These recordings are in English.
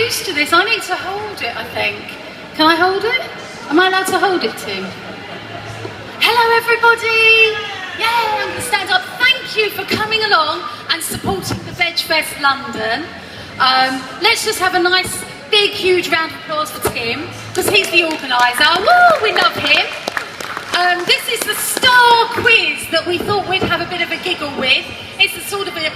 used to this. I need to hold it, I think. Can I hold it? Am I allowed to hold it, Tim? Hello, everybody. Yeah, I'm going to stand up. Thank you for coming along and supporting the VegFest London. Let's just have a nice, big, huge round of applause for Tim, because he's the organiser. Woo, we love him. This is the star quiz that we thought we'd have a bit of a giggle with. It's a sort of a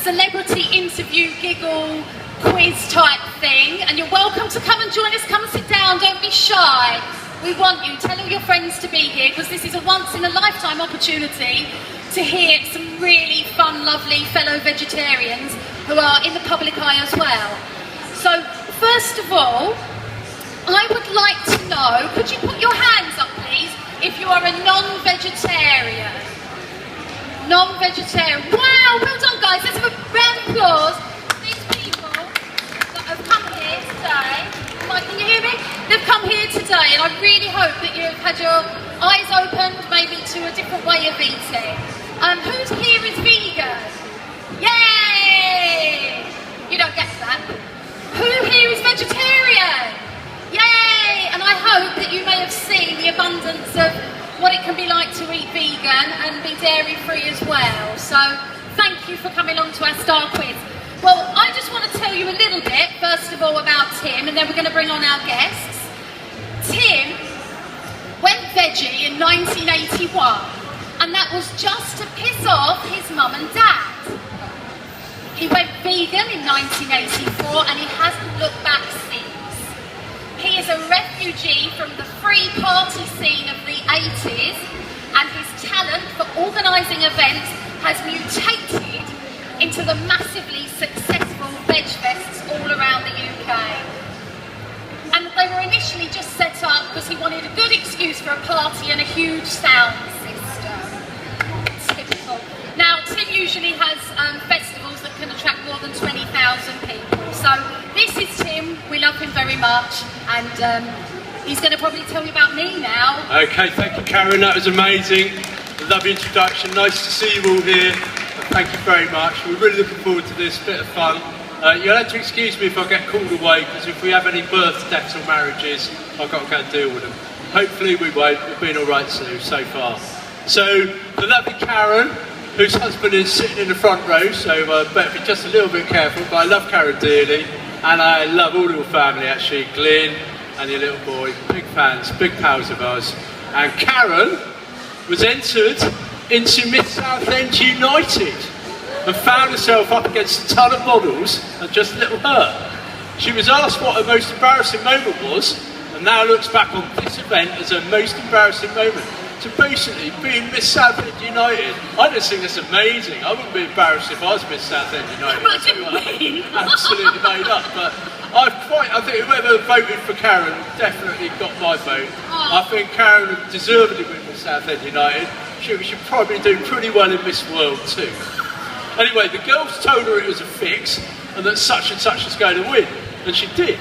celebrity interview giggle quiz type thing, and you're welcome to come and join us. Come and sit down, don't be shy. We want you. Tell all your friends to be here, because this is a once-in-a-lifetime opportunity to hear some really fun, lovely fellow vegetarians who are in the public eye as well. So, first of all, I would like to know, could you put your hands up, please, if you are a non-vegetarian? Non-vegetarian. Wow, well done, guys. Let's have a round of applause for these people that have come here today. Can you hear me? They've come here today, and I really hope that you've had your eyes opened maybe to a different way of eating. Who's here is vegan? Yay! You don't get that. Who here is vegetarian? Yay! And I hope that you may have seen the abundance of what it can be like to eat vegan and be dairy-free as well. So, thank you for coming along to our star quiz. Well, I just want to tell you a little bit, first of all, about Tim, and then we're going to bring on our guests. Tim went veggie in 1981, and that was just to piss off his mum and dad. He went vegan in 1984, and he hasn't looked back since. He is a refugee from the free party scene of the 80s, and his talent for organising events has mutated into the massively successful VegFests all around the UK. And they were initially just set up because he wanted a good excuse for a party and a huge sound system. Typical. Now, Tim usually has festivals that can attract more than 20,000 people. So this is Tim. We love him very much, and he's going to probably tell you about me now. Okay, thank you, Karen. That was amazing. Lovely introduction. Nice to see you all here. Thank you very much. We're really looking forward to this bit of fun. You'll have to excuse me if I get called away, because if we have any births, deaths or marriages, I've got to go and deal with them. Hopefully we won't. We've been all right so far. So the lovely Karen, whose husband is sitting in the front row, so better be just a little bit careful, but I love Karen dearly, and I love all your family actually, Glyn and your little boy, big fans, big pals of ours. And Karen was entered into Miss Southend United and found herself up against a ton of models and just little her. She was asked what her most embarrassing moment was, and now looks back on this event as her most embarrassing moment. So basically, being Miss Southend United, I just think that's amazing. I wouldn't be embarrassed if I was Miss Southend United. But I didn't win. Absolutely made up. But I think whoever voted for Karen definitely got my vote. Oh. I think Karen would deservedly win Miss Southend United. She should probably do pretty well in Miss World too. Anyway, the girls told her it was a fix and that such and such was going to win, and she did.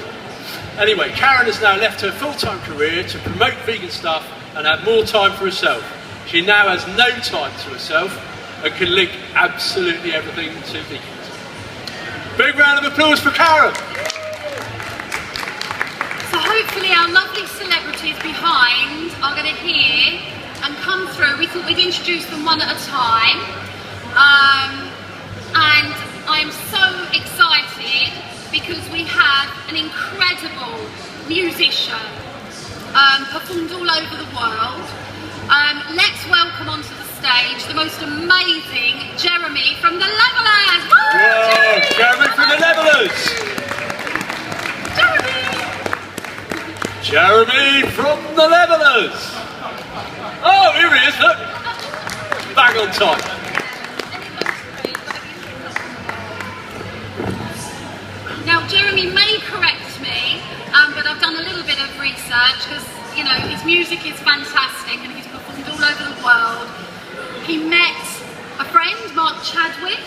Anyway, Karen has now left her full-time career to promote vegan stuff and have more time for herself. She now has no time to herself and can link absolutely everything to vegans. Big round of applause for Karen! So hopefully our lovely celebrities behind are going to hear and come through. We thought we'd introduce them one at a time. And I'm so excited because we have an incredible musician performed all over the world. Let's welcome onto the stage the most amazing Jeremy from the Levelers. Woo! Whoa, Jeremy from the Levelers! Jeremy from the Levelers! Oh, here he is, look! Bang on time. Now, Jeremy may correct me, but I've done a little bit of research because, you know, his music is fantastic and he's performed all over the world. He met a friend, Mark Chadwick,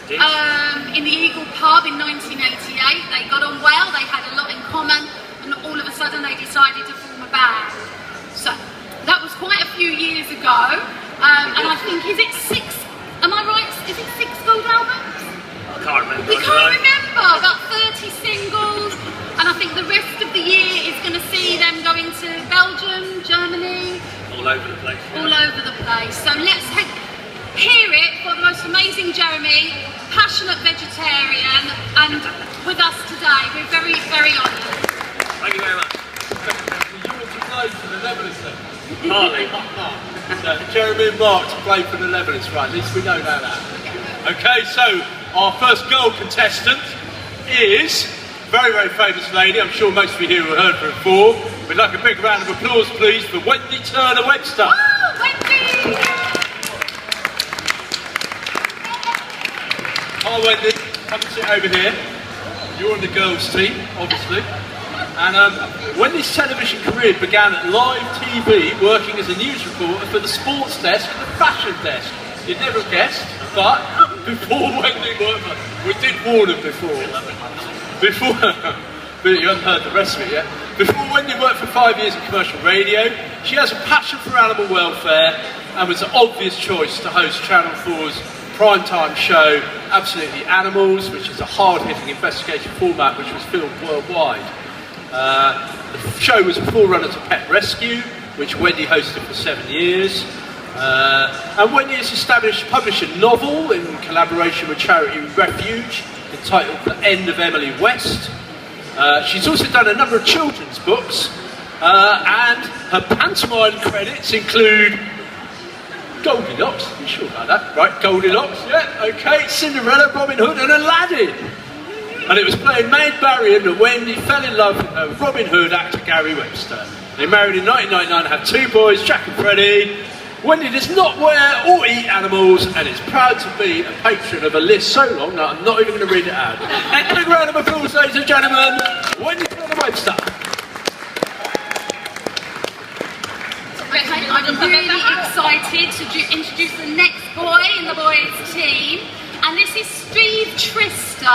in the Eagle pub in 1988. They got on well, they had a lot in common, and all of a sudden they decided to form a band. So, that was quite a few years ago, and I think, is it 6, am I right, is it 6 gold albums? I can't remember. We can't remember, about 30 singles, think the rest of the year is going to see them going to Belgium, Germany, All over the place. all over the place. So let's hear it for the most amazing Jeremy, passionate vegetarian, and with us today. We're very, very honoured. Thank you very much. You want to play for the Netherlands then? Partly. So Jeremy and Mark to play for the Netherlands, right? At least we know now that. Okay, so our first girl contestant is a very, very famous lady. I'm sure most of you here have heard her before. We'd like a big round of applause, please, for Wendy Turner-Webster. Oh, Wendy! Hi, Wendy. Come and sit over here. You're on the girls' team, obviously. And Wendy's television career began at live TV, working as a news reporter for the sports desk and the fashion desk. You'd never have guessed, but before Wendy worked for... We did warn her before. But you haven't heard the rest of it yet. Before Wendy worked for 5 years in commercial radio, she has a passion for animal welfare and was an obvious choice to host Channel 4's primetime show, Absolutely Animals, which is a hard-hitting investigation format which was filmed worldwide. The show was a forerunner to Pet Rescue, which Wendy hosted for 7 years. And Wendy has published a novel in collaboration with charity Refuge, entitled The End of Emily West. She's also done a number of children's books, and her pantomime credits include Goldilocks, you sure about that? Right, Goldilocks, yeah, okay, Cinderella, Robin Hood and Aladdin. And it was playing Maid Marian that Wendy fell in love with Robin Hood actor Gary Webster. They married in 1999 and had 2 boys, Jack and Freddie. Wendy does not wear or eat animals and is proud to be a patron of a list so long that I'm not even going to read it out. A big round of applause, ladies and gentlemen, Wendy Turner-Webster. Okay, I'm really excited to introduce the next boy in the boys' team, and this is Steve Trister,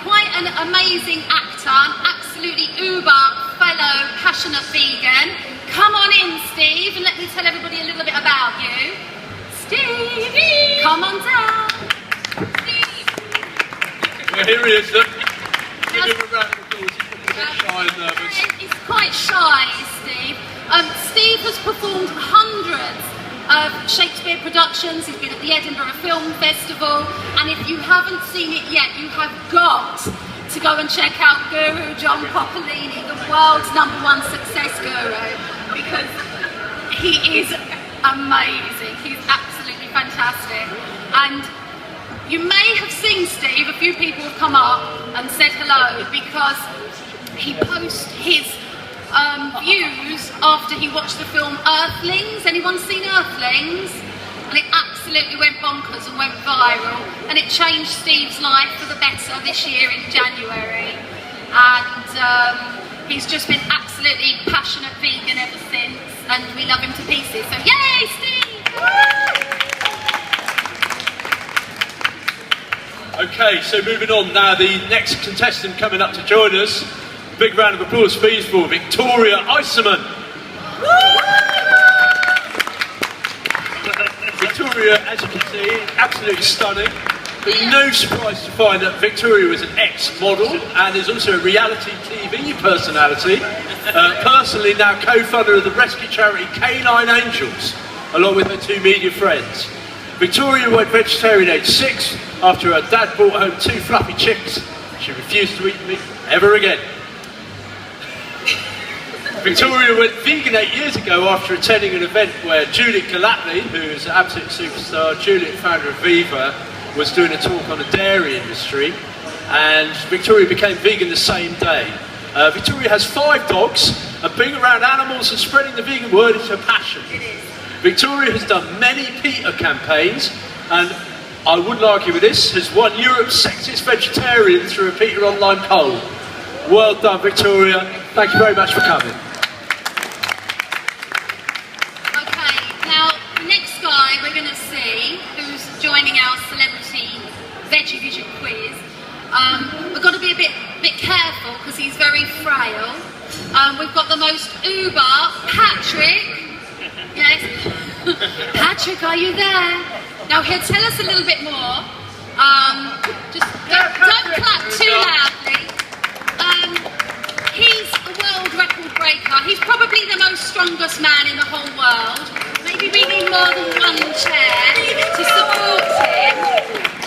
quite an amazing actor, an absolutely uber fellow passionate vegan. Come on in, Steve, and let me tell everybody a little bit about you. Steve, come on down. Steve. Well, here he is, look. Give him a round of applause. He's a bit shy and nervous. He's quite shy, Steve. Steve has performed hundreds of Shakespeare productions. He's been at the Edinburgh Film Festival, and if you haven't seen it yet, you have got to go and check out Guru John Popolini, the world's #1 success guru, because he is amazing. He's absolutely fantastic. And you may have seen Steve, a few people have come up and said hello, because he posts his views after he watched the film Earthlings. Anyone seen Earthlings? And it absolutely went bonkers and went viral, and it changed Steve's life for the better this year in January. And he's just been absolutely passionate vegan ever since, and we love him to pieces. So yay, Steve! Okay, so moving on now, the next contestant coming up to join us. Big round of applause, please, for Victoria Iserman. Victoria, as you can see, absolutely stunning. But no surprise to find that Victoria was an ex-model and is also a reality TV personality. Personally now co-founder of the rescue charity Canine Angels, along with her 2 media friends. Victoria went vegetarian at age 6 after her dad brought home 2 fluffy chicks. She refused to eat meat ever again. Victoria went vegan 8 years ago after attending an event where Juliet Galatney, who is an absolute superstar, Juliet, founder of Viva, was doing a talk on the dairy industry, and Victoria became vegan the same day. Victoria has 5 dogs, and being around animals and spreading the vegan word is her passion. Victoria has done many PETA campaigns, and I wouldn't argue with this, has won Europe's sexiest vegetarian through a PETA online poll. Well done, Victoria. Thank you very much for coming. Okay, now the next guy we're going to see, who's joining our celebrity veggie vision quiz, we've got to be a bit careful because he's very frail. We've got the most uber Patrick. Yes, Patrick, are you there? Now he'll tell us a little bit more. Just don't clap too loudly. more than one chair to support him.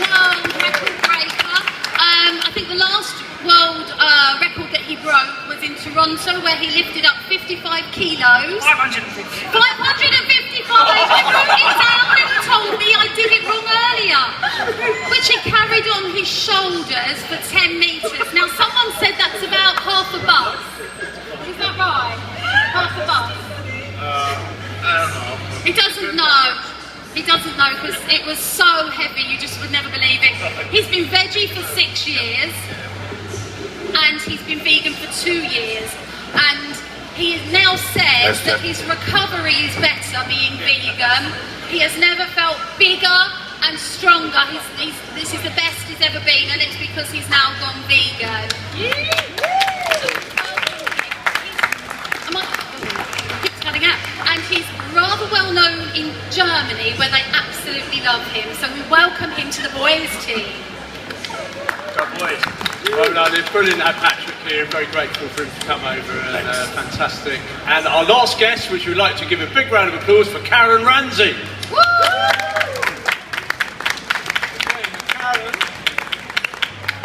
World record breaker. I think the last world record that he broke was in Toronto, where he lifted up 55 kilos. 555. 555! I wrote it down and he told me I did it wrong earlier. Which he carried on his shoulders for 10 metres. Now someone said that's about half a bus. Is that right? Half a bus? I don't know. He doesn't know. He doesn't know because it was so heavy you just would never believe it. He's been veggie for 6 years and he's been vegan for 2 years. And he now says that his recovery is better being vegan. He has never felt bigger and stronger. This is the best he's ever been, and it's because he's now gone vegan. Keeps cutting out. And he's rather well known in Germany, where they absolutely love him. So we welcome him to the boys' team. Go boys. Well done, it's brilliant to have Patrick here. Very grateful for him to come over, and fantastic. And our last guest, which we'd like to give a big round of applause for, Karen Ramsey. Woo!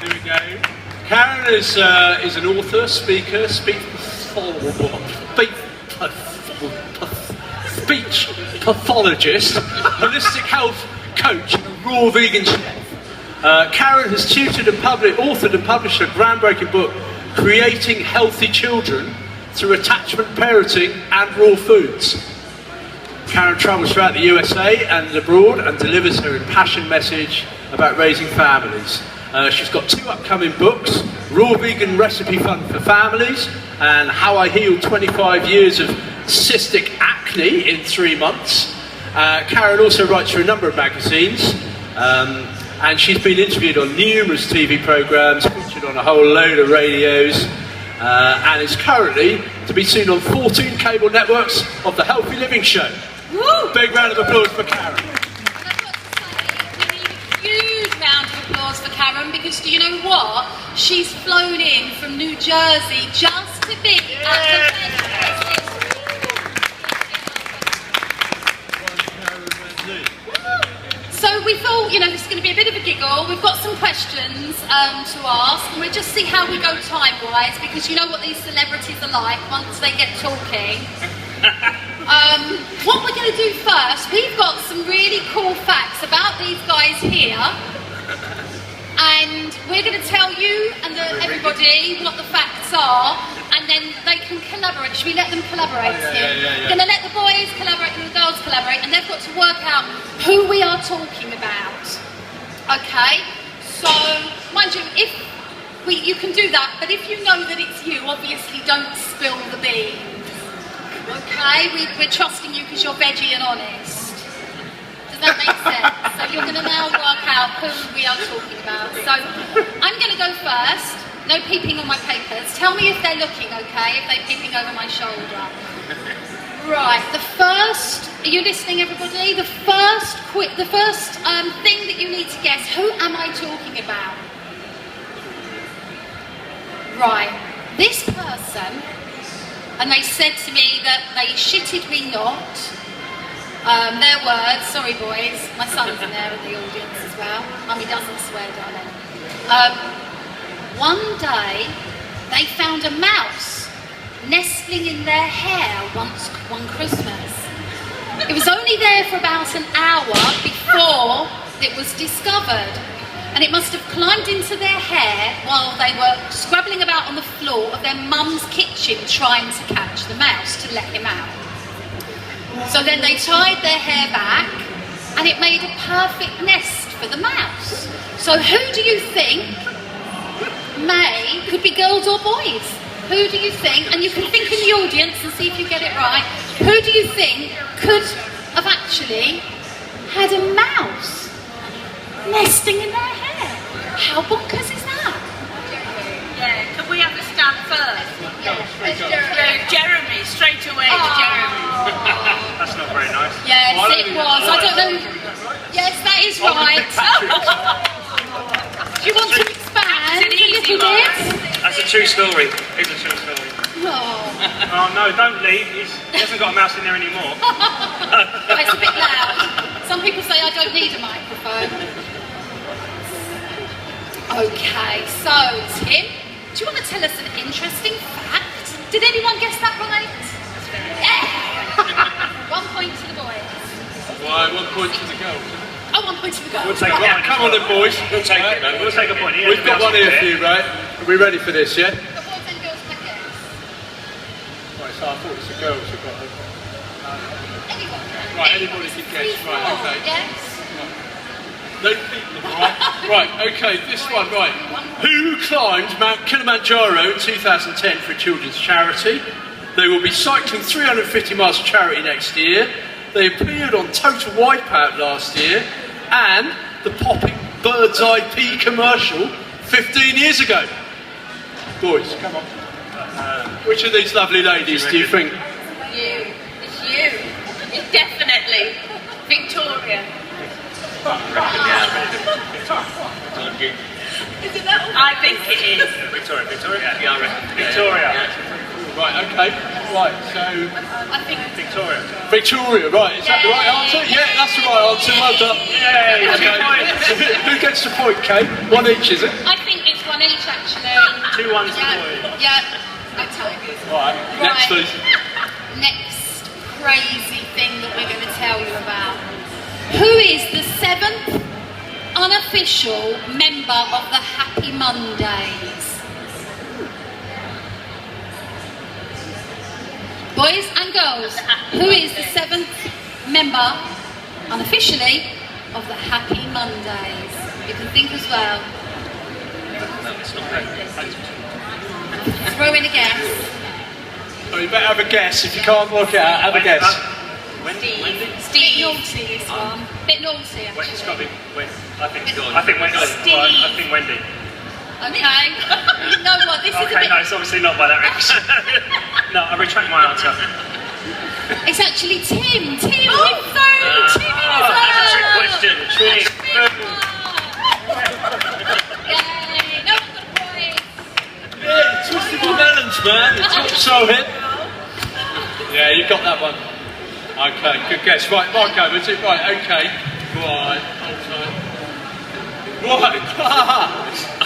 Here we go. Karen is an author, speaker, speech pathologist, holistic health coach, and a raw vegan chef. Karen has tutored and authored and published a groundbreaking book, Creating Healthy Children Through Attachment Parenting and Raw Foods. Karen travels throughout the USA and abroad and delivers her impassioned message about raising families. She's got 2 upcoming books, Raw Vegan Recipe Fun for Families and How I Healed 25 Years of Cystic Acne in 3 months. Karen also writes for a number of magazines, and she's been interviewed on numerous TV programmes, featured on a whole load of radios, and is currently to be seen on 14 cable networks of the Healthy Living Show. Woo! Big round of applause for Karen. And I've got to say, we need a huge round of applause for Karen, because do you know what? She's flown in from New Jersey just to be at the VegFest. So we thought, this is going to be a bit of a giggle. We've got some questions to ask, and we'll just see how we go time-wise, because you know what these celebrities are like once they get talking. What we're going to do first, we've got some really cool facts about these guys here, and we're going to tell you and everybody what the facts are, and then they can collaborate. Should we let them collaborate here? Yeah. We're going to let the boys collaborate and the girls collaborate, and they've got to work out who we are talking about. Okay? So, mind you, you can do that, but if you know that it's you, obviously don't spill the beans. Okay? We're trusting you because you're veggie and honest. Does that make sense? So you're going to now work out who we are talking about. So I'm going to go first. No peeping on my papers. Tell me if they're looking okay, if they're peeping over my shoulder. Right, are you listening everybody? The first thing that you need to guess, who am I talking about? Right, this person, and they said to me that they shitted me not. Their words, sorry boys, my son's in there in the audience as well. Mummy doesn't swear, darling. One day, they found a mouse nestling in their hair one Christmas. It was only there for about an hour before it was discovered, and it must have climbed into their hair while they were scrabbling about on the floor of their mum's kitchen trying to catch the mouse to let him out. So then they tied their hair back, and it made a perfect nest for the mouse. So who do you think could be girls or boys? Who do you think, and you can think in the audience and see if you get it right, who do you think could have actually had a mouse nesting in their hair? How bonkers is that? Yeah, can we understand first? Yeah. Jeremy, straight away to Jeremy. That's not very nice. Yes, it was. I don't know. Yes, that is right. Do you want to expand a little bit? That's a true story. It's a true story. Oh, Oh no, don't leave. He hasn't got a mouse in there anymore. it's a bit loud. Some people say I don't need a microphone. Okay, so Tim, do you want to tell us an interesting fact? Did anyone guess that right? Yeah! 1 point to the boys. Right, 1 point to the girls. Oh, 1 point to the girls. We'll take Right. one. Come on then, boys. We'll take it. No, we'll take a point. We've got one here for you, right? Are we ready for this, yeah? The boys and girls can guess. Right, so I thought it's the girls who got it. Anyone can. Right, anybody can guess. Right, okay. Yes. No people, right? Right, okay, this one, right. Who climbed Mount Kilimanjaro in 2010 for a children's charity? They will be cycling 350 miles of charity next year. They appeared on Total Wipeout last year and the popping Bird's Eye Pea commercial 15 years ago. Boys, come on. Which of these lovely ladies do you think? You. It's you. It's definitely Victoria. Is it that one? I think it is. Victoria. Yeah, I reckon. Victoria. Right, okay. Right, so I think Victoria. Victoria, right, is that the right answer? Yeah, that's the right answer, well done. Yay! 2 Okay. points. So who gets the point, Kate? One each, is it? I think it's one each actually. 2-1 to the Yeah, boys. yeah. Okay. Right, next Right. please. Next crazy thing that we're going to tell you about. Who is the 7th unofficial member of the Happy Mondays? Boys and girls, who is the 7th member, unofficially, of the Happy Mondays? You can think as well. Throw in a guess. Oh, you better have a guess. If you can't work it out, have a guess. Wendy. Bit naughty, this one. Bit naughty, It's got to actually. be Wendy. I think Wendy. Steve. Right, I think Wendy. Okay. You know what? This is a Okay, bit. no, it's obviously not by that reason. No, I retract my answer. It's actually Tim. Tim, we've thrown Tim in as well. That's a trick question. Trick. Yay! No one got a point. Yeah, twisted my melons, man. It's so hit. Yeah, you got that one. Okay, good guess. Right, Marco, is it right? Okay. Right, hold tight. Right,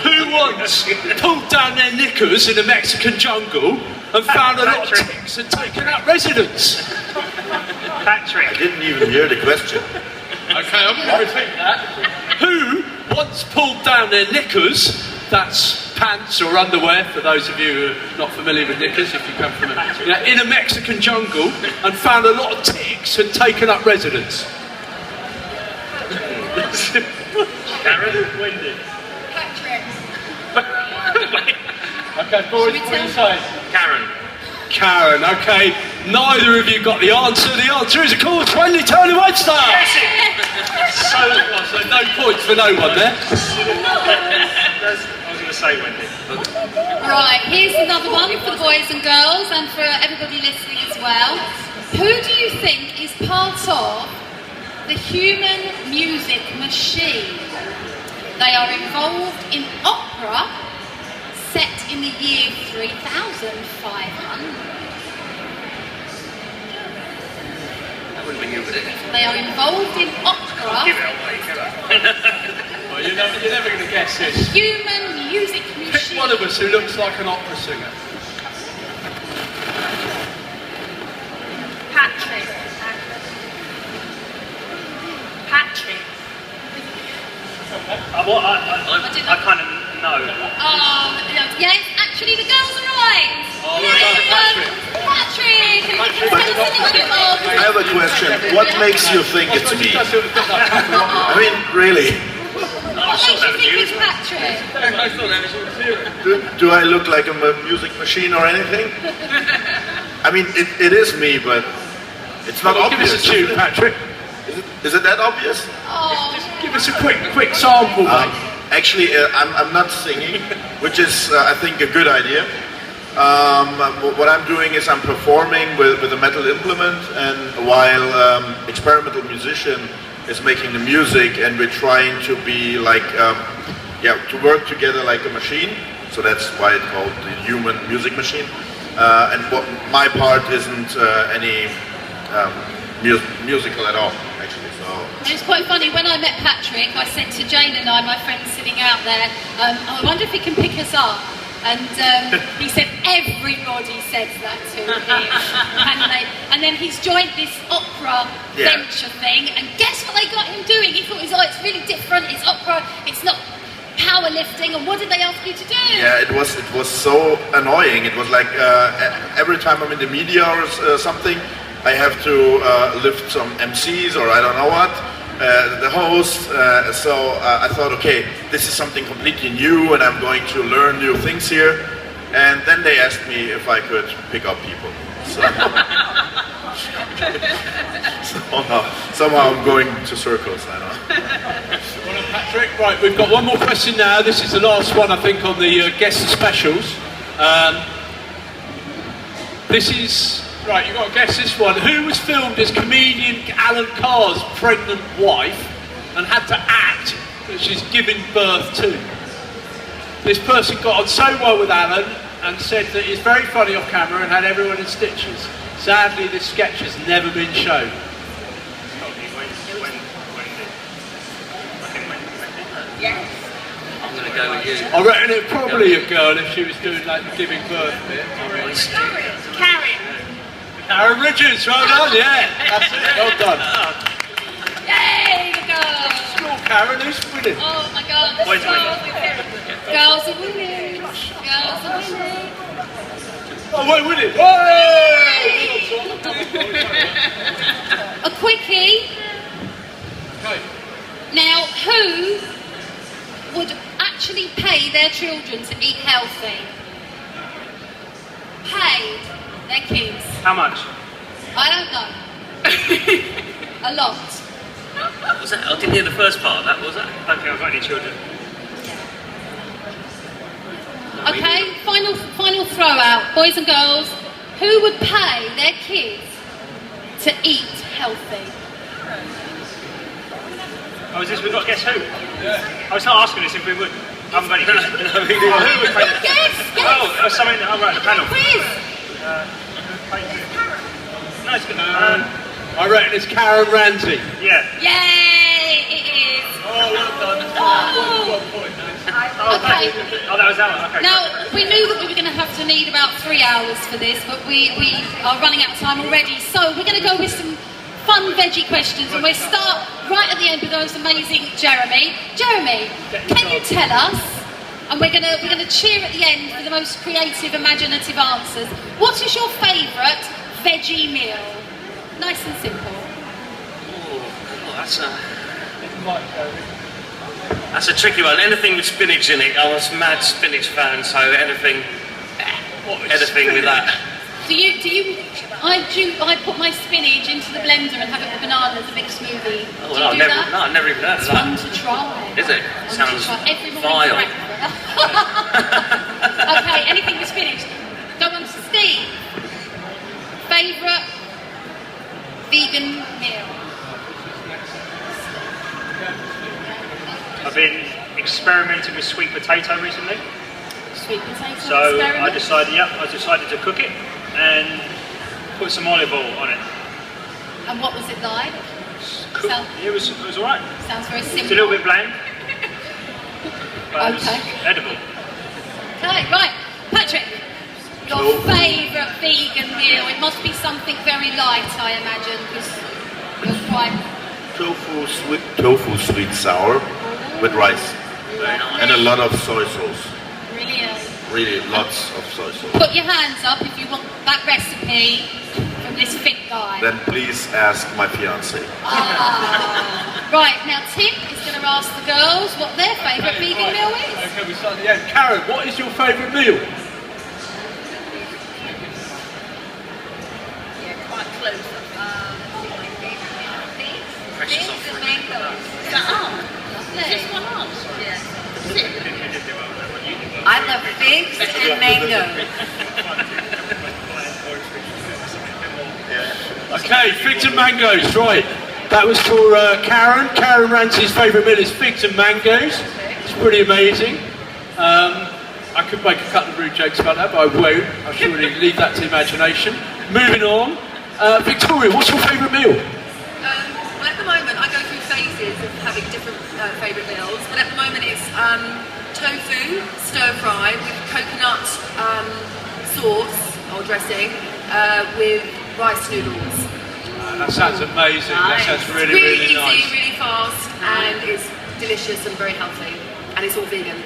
who once pulled down their knickers in a Mexican jungle and found a lot of ticks and taken out residents? Patrick. I didn't even hear the question. Okay, I'm going to repeat that. Who once pulled down their knickers, that's pants or underwear for those of you who are not familiar with knickers, if you come from in a Mexican jungle and found a lot of ticks and taken up residence? Karen. Wendy. Patrick. Okay, boys, what do you say? Karen. Karen, okay. Neither of you got the answer. The answer is, of course, Wendy Tony Webster. So no points for no one there. I was going to say Wendy. Right, here's another one for the boys and girls and for everybody listening as well. Who do you think is part of the human music machine? They are involved in opera set in the year 3500. They are involved in opera. Give it away, come on. Well, you're never going to guess this. Human music Pick machine. one of us who looks like an opera singer. Patrick. Patrick. I kind of know. Yes, actually the girls are right. Oh, well done, Patrick. Patrick, can you tell us a little bit more? I have a question. What makes you think it's me? I mean, really? What makes you think it's Patrick? I thought that was all serious. Do I look like I'm a music machine or anything? I mean, it is me, but it's not Well, give obvious. us a tune, Patrick. Is it that obvious? Oh, Give us a quick sample, mate. Actually, I'm not singing, which is, I think, a good idea. What I'm doing is I'm performing with a metal implement, and while experimental musician is making the music, and we're trying to be like, to work together like a machine. So that's why it's called the human music machine. and what my part isn't any musical at all, actually. So It's quite funny, when I met Patrick, I said to Jane and I, my friends sitting out there, I wonder if he can pick us up. And he said everybody says that to him. And then he's joined this opera venture thing, and guess what they got him doing? He thought, it's really different, it's opera, it's not powerlifting, and what did they ask you to do? yeah, it was so annoying. It was like every time I'm in the media or something, I have to lift some MCs or I don't know what, the host. So I thought, okay, this is something completely new, and I'm going to learn new things here. And then they asked me if I could pick up people. So, somehow I'm going to circles. I know. Well done, Patrick. Right, we've got one more question now. This is the last one, I think, on the guest specials. This is... Right, you've got to guess this one. Who was filmed as comedian Alan Carr's pregnant wife and had to act that she's giving birth to? This person got on so well with Alan and said that he's very funny off camera and had everyone in stitches. Sadly, this sketch has never been shown. Yes. I'm going to go with you. I reckon it'd probably a girl if she was doing like the giving birth bit. Karen. Aaron Richards, well done, yeah. That's it, well done. Yay, the girls! Score, Karen, who's winning? Oh my God, the Boys are girls are winning. Girls are winning. Oh, we're winning. A quickie. Okay. Now, who would actually pay their children to eat healthy? Paid their kids. How much? I don't know. A lot. Was that? I didn't hear the first part of that, was that? I don't think I've got any children. Okay, final throw out. Boys and girls, who would pay their kids to eat healthy? Oh, is this, we've got to guess who? Yeah. I was not asking this if we would. I haven't got any kids. Who would pay Guess! Oh, something, oh right, the panel. Quiz! No, it's good. I reckon it's Karen Ramsey. Yeah. Yay! It is. Oh, well done. Oh. One point, nice. Okay. Oh, that was that one. Okay. Now, we knew that we were going to have to need about 3 hours for this, but we are running out of time already. So we're going to go with some fun veggie questions, and we'll start right at the end with those amazing Jeremy. Jeremy, can you tell us, and we're going to cheer at the end for the most creative, imaginative answers, what is your favourite veggie meal? Nice and simple. Oh, that's a tricky one. Anything with spinach in it. I was a mad spinach fan, so anything with that. I put my spinach into the blender and have it with bananas, a big smoothie. Oh, Do no, you do that? no, I've never even heard of It's that. fun to try. Is it? Fun to Sounds try. Every morning vile. breakfast. Okay, anything with spinach. Go on to Steve. Favourite vegan meal? I've been experimenting with sweet potato recently. Sweet potato So experiment? I decided to cook it and put some olive oil on it. And what was it like? It was alright. Sounds very simple. It's a little bit bland. But it was Okay. edible. Okay, right. Patrick, your favourite vegan meal? It must be something very light, I imagine, because you're quite... tofu sweet sour with rice Very nice. and a lot of soy sauce. Brilliant. Really, lots of soy sauce. Put your hands up if you want that recipe from this fit guy. Then please ask my fiance. Right, now Tim is going to ask the girls what their favourite vegan meal is. Okay, we start at the end. Karen, what is your favourite meal? Yeah, quite close. Precious offering. Is that arm? Lovely. Just one arm? Yeah. I love figs and mango. Okay, figs and mangoes, right. That was for Karen. Karen Ramsey's favourite meal is figs and mangoes. It's pretty amazing. I could make a couple of rude jokes about that, but I won't. I'll surely leave that to imagination. Moving on. Victoria, what's your favourite meal? Well, at the moment, I go through phases of having different favourite meals, but at the moment it's tofu stir fry with coconut sauce or dressing with rice noodles. That sounds amazing. That sounds really, really easy, nice. really fast, and it's delicious and very healthy, and it's all vegan.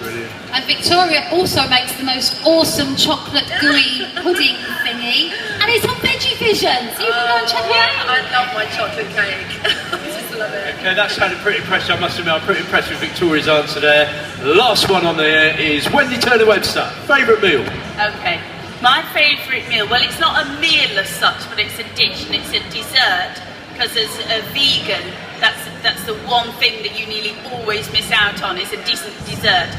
Brilliant. And Victoria also makes the most awesome chocolate gooey pudding thingy, and it's on Veggie Vision, so you can go and check it out. I love my chocolate cake. I just love it. Okay, that sounded pretty impressive. I must admit, I'm pretty impressed with Victoria's answer there. The last one on there is Wendy Turner Webster. Favourite meal? Okay. My favourite meal, well, it's not a meal as such, but it's a dish and it's a dessert. Because as a vegan, that's the one thing that you nearly always miss out on, is a decent dessert.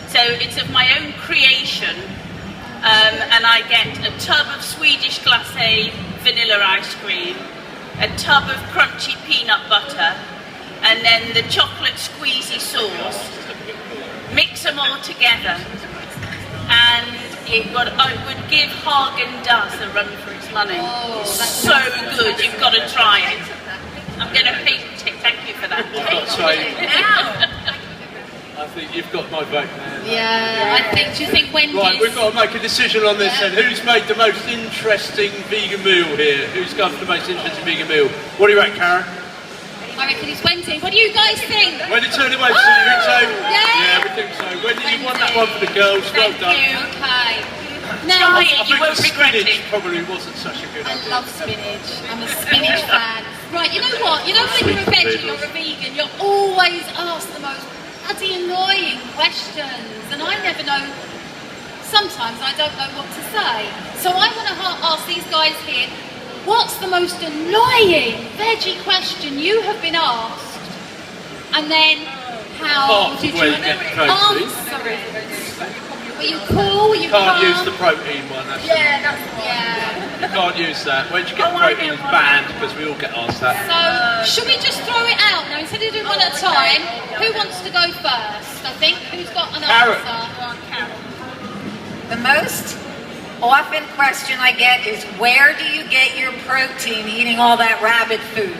So it's of my own creation, and I get a tub of Swedish glacé vanilla ice cream, a tub of crunchy peanut butter, and then the chocolate squeezy sauce. Mix them all together, and I would give Häagen-Dazs a run for its money. It's so good, you've got to try it. I'm going to thank you for that. I've got to say, I think you've got my vote there. Yeah, I think. Do you think Wendy's? Right, we've got to make a decision on this then. Who's made the most interesting vegan meal here? Who's got the most interesting vegan meal? What do you reckon, Karen? I reckon it's Wendy. What do you guys think? Wendy Turner Webster, you think so? Yeah. We think so. Wendy, you won that one for the girls. Well done. Okay. Now, Try I it, you think won't the regret spinach it. probably wasn't such a good I idea. love spinach. I'm a spinach fan. Right, you know what? You know when you're a veggie or a vegan, you're always asked the most bloody annoying questions, and I never know. Sometimes I don't know what to say. So I want to ask these guys here, what's the most annoying veggie question you have been asked? And then how did you answer it? Were you cool? Were you Can't calm? use the protein one. That's Yeah, that's the one. Yeah. You can't use that. Where'd you get protein? It's banned because we all get asked that. So, should we just throw it out now? Instead of doing one at a time, who wants to go first? I think. Who's got an Karen. answer? The most often question I get is, where do you get your protein eating all that rabbit food?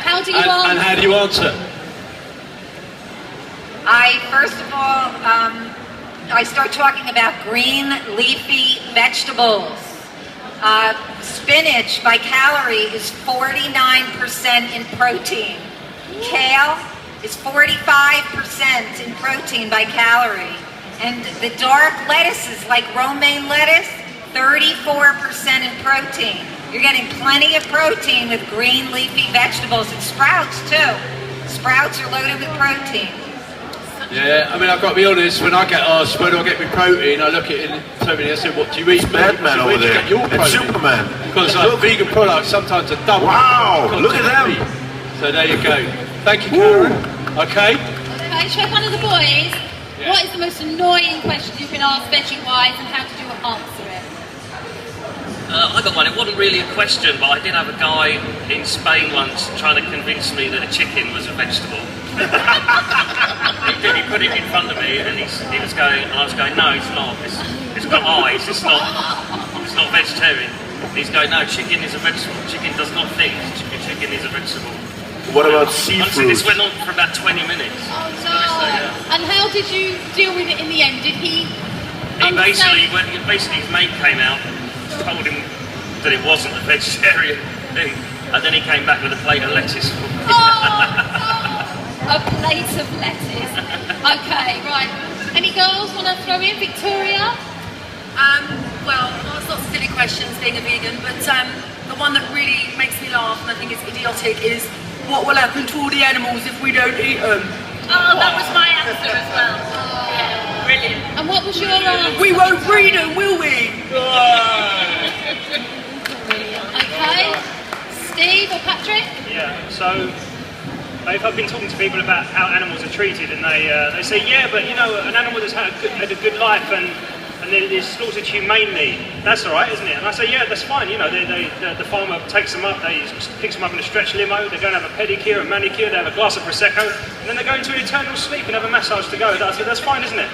How do you And answer? how do you answer? First of all, I start talking about green leafy vegetables. Spinach by calorie is 49% in protein. Kale is 45% in protein by calorie. And the dark lettuces like romaine lettuce, 34% in protein. You're getting plenty of protein with green leafy vegetables, and sprouts too. Sprouts are loaded with protein. Yeah, I mean, I've got to be honest, when I get asked where do I get my protein, I look at it and I say, what do you eat? Batman Where over do you there. get your It's protein? Superman. Because like, vegan products sometimes are double. Wow, look at them. So there you go. Thank you, Karen. Okay. Okay, show one of the boys. Yeah. What is the most annoying question you've been asked veggie-wise, and how did you answer it? I got one. It wasn't really a question, but I did have a guy in Spain once trying to convince me that a chicken was a vegetable. He put it in front of me, and he was going, and I was going, no, it's not. It's got eyes. It's not vegetarian. And he's going, no, chicken is a vegetable. Chicken does not think. Chicken is a vegetable. What about Honestly, seafood? this went on for about 20 minutes. Oh no! So, yeah. And how did you deal with it in the end? Did he? Basically, his mate came out, told him that it wasn't a vegetarian thing, and then he came back with a plate of lettuce. A plate of lettuce. Okay, right. Any girls want to throw in? Victoria? Well, lots of silly questions being a vegan, but the one that really makes me laugh, and I think is idiotic, is what will happen to all the animals if we don't eat them? Oh, that was my answer as well. Yeah, brilliant. And what was your answer? We won't breed them, will we? Okay. Steve or Patrick? Yeah, so I've been talking to people about how animals are treated, and they say, yeah, but you know, an animal that's had a good life and and then it's slaughtered humanely. That's all right, isn't it? And I say, yeah, that's fine. You know, the farmer takes them up, they picks them up in a stretch limo, they go and have a pedicure, a manicure, they have a glass of prosecco, and then they go into an eternal sleep and have a massage to go. I said, that's fine, isn't it?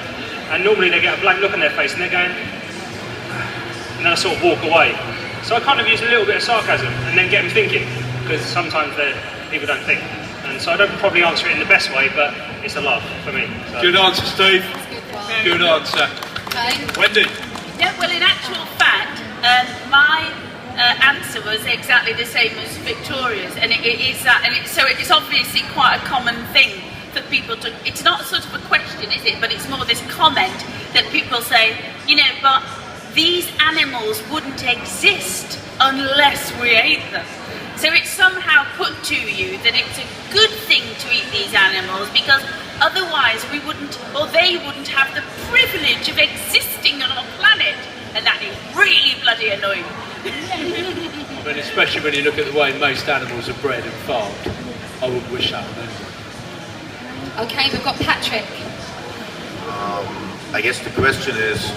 And normally they get a blank look on their face and they're going, and then I sort of walk away. So I kind of use a little bit of sarcasm and then get them thinking, because sometimes people don't think. And so I don't probably answer it in the best way, but it's a laugh for me. So. Good answer, Steve. Good answer. Okay. Wendy. Yeah, well, in actual fact, my answer was exactly the same as Victoria's, and it is that, and so it is obviously quite a common thing for people to. It's not sort of a question, is it? But it's more this comment that people say, you know, but these animals wouldn't exist unless we ate them. So it's somehow put to you that it's a good thing to eat these animals because otherwise we wouldn't, or they wouldn't have the privilege of existing on our planet. And that is really bloody annoying. I mean, especially when you look at the way most animals are bred and farmed. I would wish that on anyone. Okay, we've got Patrick. I guess the question is,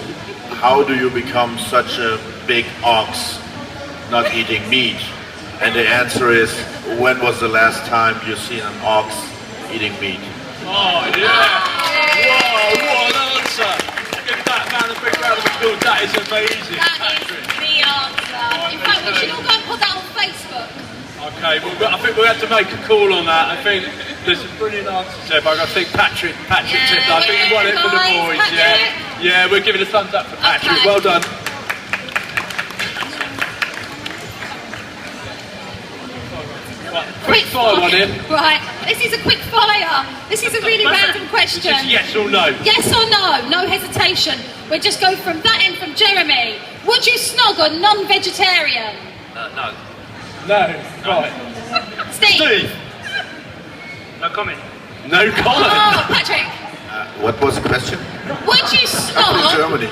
how do you become such a big ox not eating meat? And the answer is, when was the last time you seen an ox eating meat? Oh, yeah! Whoa, what an answer! Give that man a big round of applause. That is amazing, That is Patrick. the answer. In fact, we should all go and put that on Facebook. Okay, well, I think we have to make a call on that. I think there's some brilliant answers there, but I think Patrick Yeah, tipped. I think he won it for the guys, boys. Patrick. Yeah, we're giving a thumbs up for Patrick. Okay. Well done. Quick fire one in. Right, this is a quick fire. This is a really random question. This is yes or no. Yes or no? No hesitation. We'll just go from that end from Jeremy. Would you snog a non-vegetarian? No. No. Right. Steve? Steve. No comment. No comment. Oh, Patrick. What was the question? Would you I'm in snog? Germany.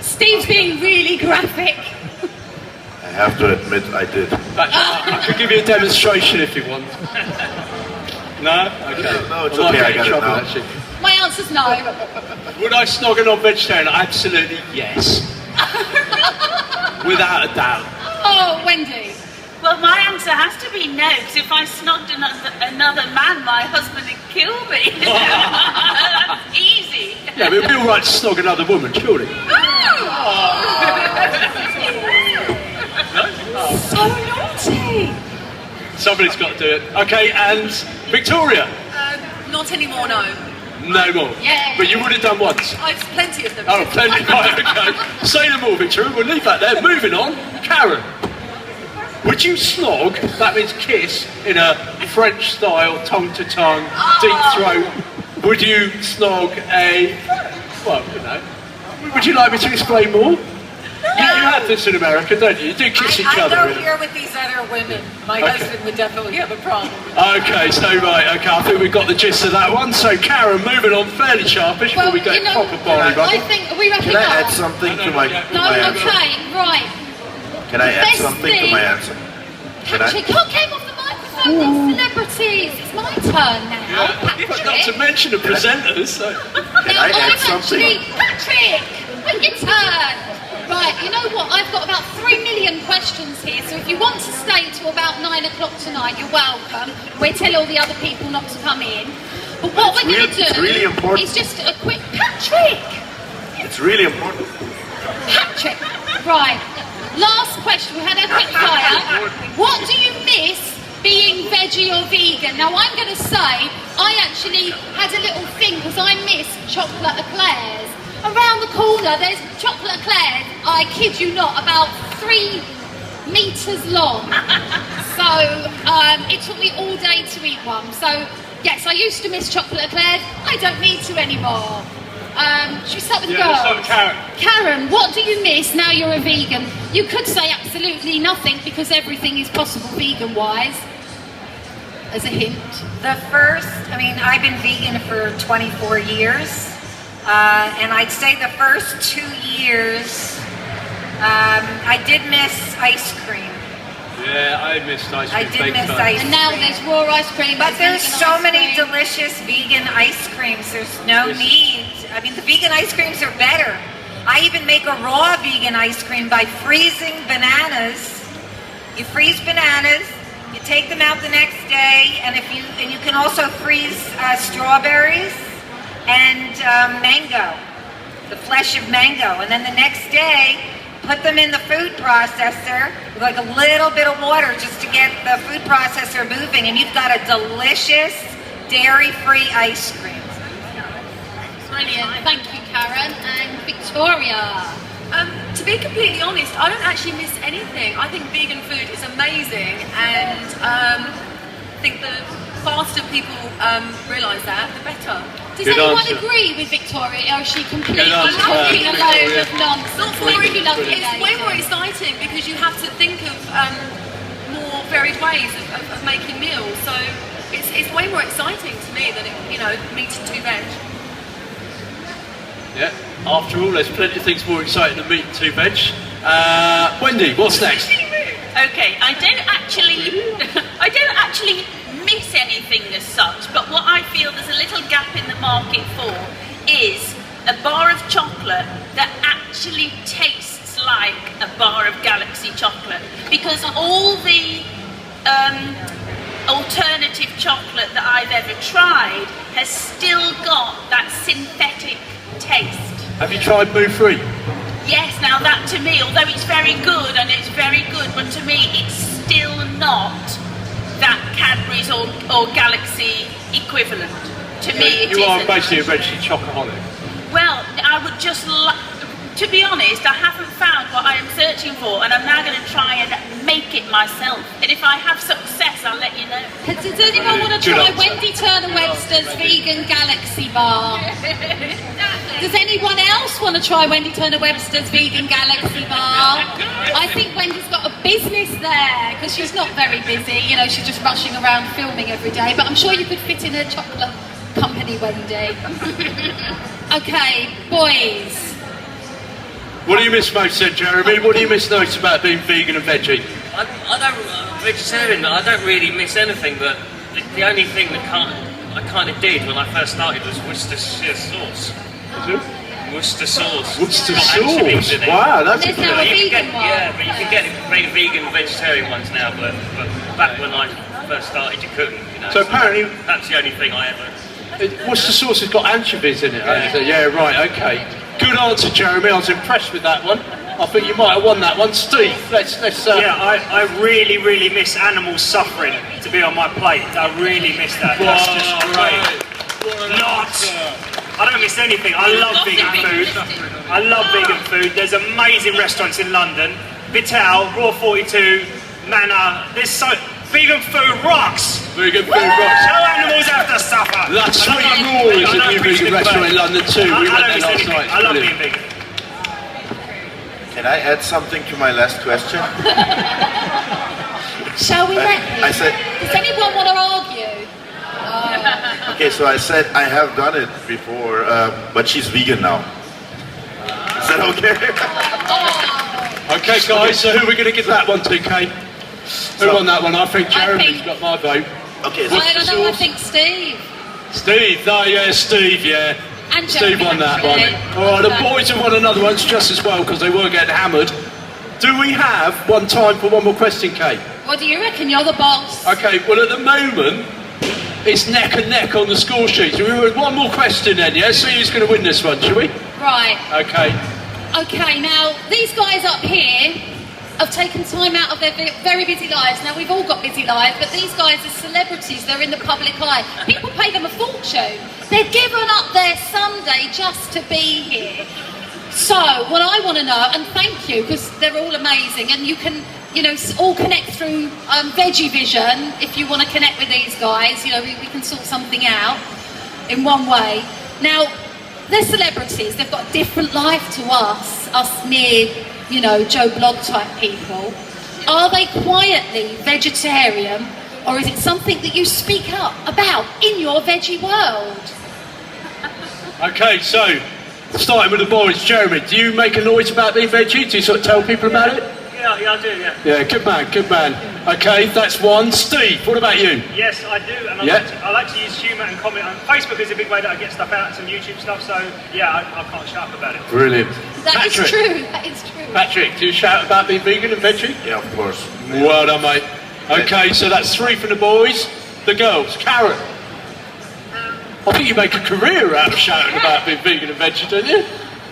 Steve's being really graphic. I have to admit I did. I could give you a demonstration if you want. No? Okay. No, it's I might okay, I get in got it trouble, now. actually. My answer's no. Would I snog a non-vegetarian? Absolutely yes. Without a doubt. Oh, Wendy. Well, my answer has to be no, because if I snogged another man, my husband would kill me. That's easy. Yeah, but it'd be all right to snog another woman, surely. So naughty. Somebody's got to do it. Okay, and Victoria? Not anymore, no. No more. Yeah. But you would have done once. I've plenty of them. Oh, plenty. Right, okay. Say them all, Victoria. We'll leave that there. Moving on. Karen. Would you snog, that means kiss, in a French style, tongue to tongue, deep throat? Would you snog a, well, you know, would you like me to explain more? You have this in America, don't you? You do kiss each I other. go in it. here with these other women. My Okay. husband would definitely have a problem. Okay, so right, okay, I think we've got the gist of that one. So Karen, moving on fairly sharpish before we get proper Barney I Bubble. think, are we wrapping Can I up? add something to my No, answer? okay, right. Can I add Best something to thing- my answer? Can I? Patrick, who came off the microphone? These celebrities. It's my turn now, Patrick. Not to mention the presenters. So. Can Now, I add I'm something? actually Patrick. Your turn. Right, you know what? I've got about 3 million questions here, so if you want to stay till about 9 o'clock tonight, you're welcome. We'll tell all the other people not to come in. But what we're going to do it's really important. is just a quick Patrick. It's really important. Patrick. Right. Last question. We had a quick fire. What do you miss being veggie or vegan? Now I'm going to say I actually had a little thing because I miss chocolate eclairs. Around the corner there's chocolate eclairs, I kid you not, about 3 meters long. So it took me all day to eat one. So yes, I used to miss chocolate eclairs. I don't need to anymore. Should we start with Yeah, let's start girls? with Karen. Karen, what do you miss now you're a vegan? You could say absolutely nothing because everything is possible vegan-wise. As a hint. The first, I've been vegan for 24 years. And I'd say the first 2 years, I did miss ice cream. Yeah, I missed ice cream. I did big miss time. ice And now cream. there's raw ice cream. But there's vegan so ice many cream. delicious vegan ice creams. There's no Yes. need. I mean, the vegan ice creams are better. I even make a raw vegan ice cream by freezing bananas. You freeze bananas. You take them out the next day, and you can also freeze strawberries and mango, the flesh of mango, and then the next day put them in the food processor with like a little bit of water just to get the food processor moving, and you've got a delicious dairy-free ice cream. Brilliant. Thank you, Karen and Victoria. To be completely honest, I don't actually miss anything. I think vegan food is amazing, and I think the faster people realise that, the better. Does Good anyone answer. agree with Victoria, or is she completely Good answer, talking a load Victoria. of nonsense? Not What boring, do you love it's today? way more exciting because you have to think of more varied ways of making meals. So it's way more exciting to me than meat and 2 veg. Yeah. After all, there's plenty of things more exciting than meat and 2 veg. Wendy, what's next? Okay, I don't actually miss anything as such, but what I feel there's a little gap in the market for is a bar of chocolate that actually tastes like a bar of Galaxy chocolate, because all the alternative chocolate that I've ever tried has still got that synthetic taste. Have you tried Boo Free? Yes, now that to me, although it's very good, but to me it's still not that Cadbury's or Galaxy equivalent. To me it You are isn't. basically a registered chocoholic. Well, I would just to be honest, I haven't found what I am searching for, and I'm now going to try and make it myself. And if I have success, I'll let you know. Does anyone want to Good try answer. Wendy Turner Webster's vegan Galaxy bar? Does anyone else want to try Wendy Turner Webster's vegan Galaxy bar? I think Wendy's got a business there because she's not very busy. She's just rushing around filming every day. But I'm sure you could fit in a chocolate company, Wendy. Okay, boys. What do you miss most then, Jeremy? What do you miss most about being vegan and veggie? I don't vegetarian. I don't really miss anything. But the only thing that I kind of did when I first started was Worcestershire sauce. Worcester sauce. Worcester Got anchovies sauce? in it. Wow, that's There's a no good You vegan can get, one. yeah, but you can get vegan and vegetarian ones now. But back when I first started, you couldn't. So apparently, that's the only thing I ever. Worcester sauce has got anchovies in it. Yeah, right, okay. Good answer, Jeremy. I was impressed with that one. I think you might have won that one. Steve, let's Yeah, I really, really miss animals suffering to be on my plate. I really miss that. That's just great. Lots. I don't miss anything. I love vegan food. I love vegan food. There's amazing restaurants in London. Vital, Raw 42, Manor. There's so vegan food rocks. Vegan food rocks. No animals have to suffer. That Sweet I Raw is a don't new preach vegan this restaurant bird. in London too. We I went don't there miss last anything. night. I love Brilliant. being vegan. Can I add something to my last question? Shall we let him? I said, Does anyone want to argue? okay, so I said I have done it before, but she's vegan now. Is that okay? Okay, guys, so who are we going to give that one to, Kate? Who won that one? I think Jeremy's got my vote. Okay, so I don't know, I sauce? think Steve. Steve, Steve, yeah. And Steve Jeremy, won that one. actually. All right, the boys have won another one just as well because they were getting hammered. Do we have one time for one more question, Kate? What do you reckon? You're the boss. Okay, well at the moment, it's neck and neck on the score sheet. So we have one more question then, yeah? See who's going to win this one, shall we? Right. Okay. Okay, now, these guys up here have taken time out of their very busy lives. Now, we've all got busy lives, but these guys are celebrities. They're in the public eye. People pay them a fortune. They've given up their Sunday just to be here. So, what I want to know, and thank you, because they're all amazing, and you can, all connect through Veggie Vision if you want to connect with these guys. We can sort something out in one way. Now, they're celebrities. They've got a different life to us mere, Joe Blog type people. Are they quietly vegetarian, or is it something that you speak up about in your veggie world? Okay, so starting with the boys, Jeremy, do you make a noise about being veggie? Do you sort of tell people about it? Yeah, I do, yeah. Yeah, good man, good man. Okay, that's one. Steve, what about you? Yes, I do, and Yeah. I like to use humour and comment. And Facebook is a big way that I get stuff out, some YouTube stuff, so yeah, I can't shut up about it. Brilliant. That is Patrick. true. That is true. Patrick, do you shout about being vegan and veggie? Yeah, of course. Well done, mate. Okay, so that's 3 from the boys. The girls, Karen. I think you make a career out of shouting about being vegan and veggie, don't you?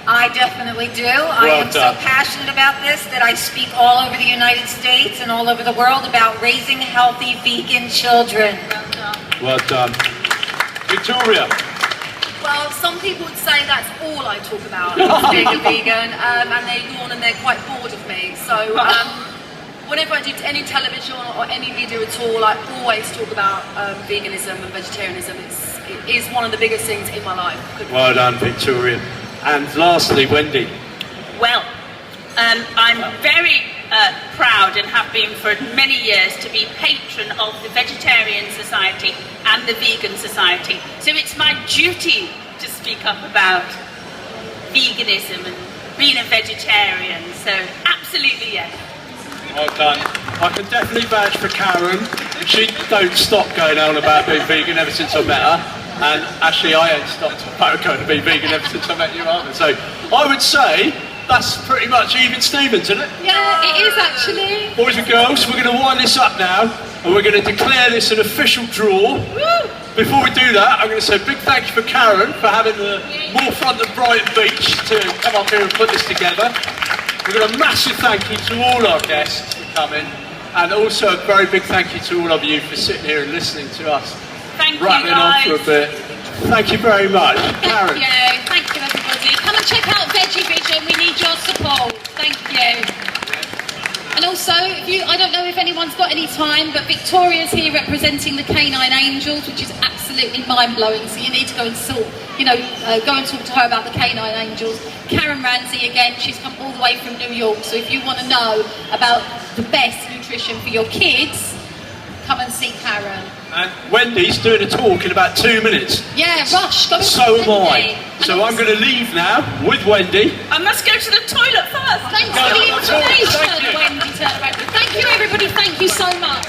I definitely do. I Well am done. so passionate about this that I speak all over the United States and all over the world about raising healthy vegan children. Well done. Victoria. Well, some people would say that's all I talk about, is being a vegan, and they yawn and they're quite bored of me. So whenever I do any television or any video at all, I always talk about veganism and vegetarianism. It is one of the biggest things in my life. Well done, Victoria. And lastly, Wendy. Well, I'm very proud and have been for many years to be patron of the Vegetarian Society and the Vegan Society. So it's my duty to speak up about veganism and being a vegetarian. So absolutely yes. Well done. I can definitely vouch for Karen. She don't stop going on about being vegan ever since I met her. And actually I ain't stopped about going to be vegan ever since I met you, either. So I would say that's pretty much even Stevens, isn't it? Yeah, it is actually. Boys and girls, we're going to wind this up now, and we're going to declare this an official draw. Before we do that, I'm going to say a big thank you for Karen for having the Moorfront and Brighton Beach to come up here and put this together. We've got a massive thank you to all our guests for coming, and also a very big thank you to all of you for sitting here and listening to us Thank you rattling on guys. for a bit. Thank you very much, Karen. Thank you everybody. Come and check out Veggie Vision, we need your support. Thank you. And also, I don't know if anyone's got any time, but Victoria's here representing the Canine Angels, which is absolutely mind-blowing, so you need to go and go and talk to her about the Canine Angels. Karen Ramsey, again, she's come all the way from New York, so if you want to know about the best nutrition for your kids, come and see Karen. And Wendy's doing a talk in about 2 minutes. Yeah, rush, go and So am I. So I'm going to leave now with Wendy. I must go to the toilet first. Thanks Go for the to the toilet. information, Thank you. Wendy. Thank you, everybody. Thank you so much.